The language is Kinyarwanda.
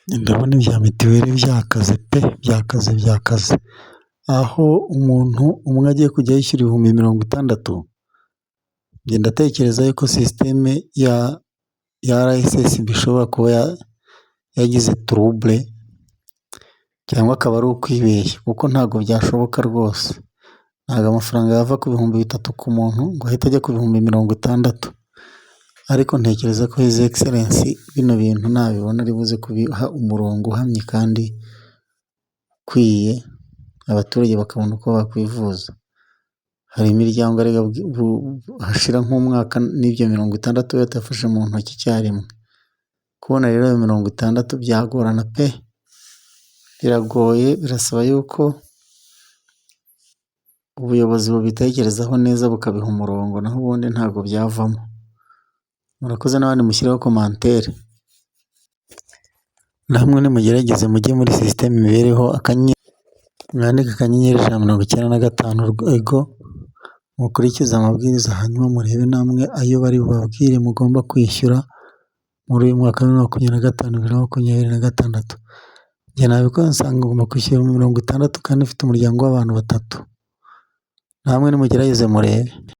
Ndabona ibya mituweli byakaze pe! Byakaze, aho umuntu umwe agiye kujya yishyura ibihumbi 60, njye ndatekereza yuko sisiteme ya RSSB ishobora kuba yagize turubure cyangwa akaba ari ukwibeshya, kuko ntabwo byashoboka rwose, ntabwo amafaranga yava ku bihumbi 3 ku muntu ngo ahite ajya ku bihumbi 60, ariko ntekereza ko hizi egiserensi bino bintu nabibona ari buze kubiha umurongo uhamye kandi ukwiye, abaturage bakabona uko bakwivuza. Hari imiryango hashira nk'umwaka n'ibyo 60 batafashe mu ntoki icyarimwe, kubona rero 60 byagorana pe! Biragoye, birasaba yuko ubuyobozi bubitekerezaho neza bukabiha umurongo, naho ubundi ntabwo byavamo. Murakoze n'abandi mushyiraho komantere, namwe nimugerageze mujye muri sisiteme imibereho, mwandike akanyenyeri 195 urwego, mukurikize amabwiriza, hanyuma murebe namwe ayo bari bubabwire mugomba kwishyura muri uyu mwaka wa 2025-2026. Njye nabikoze nsanga ngomba kwishyura 60 kandi mfite umuryango w'abantu 3, namwe nimugerageze murebe.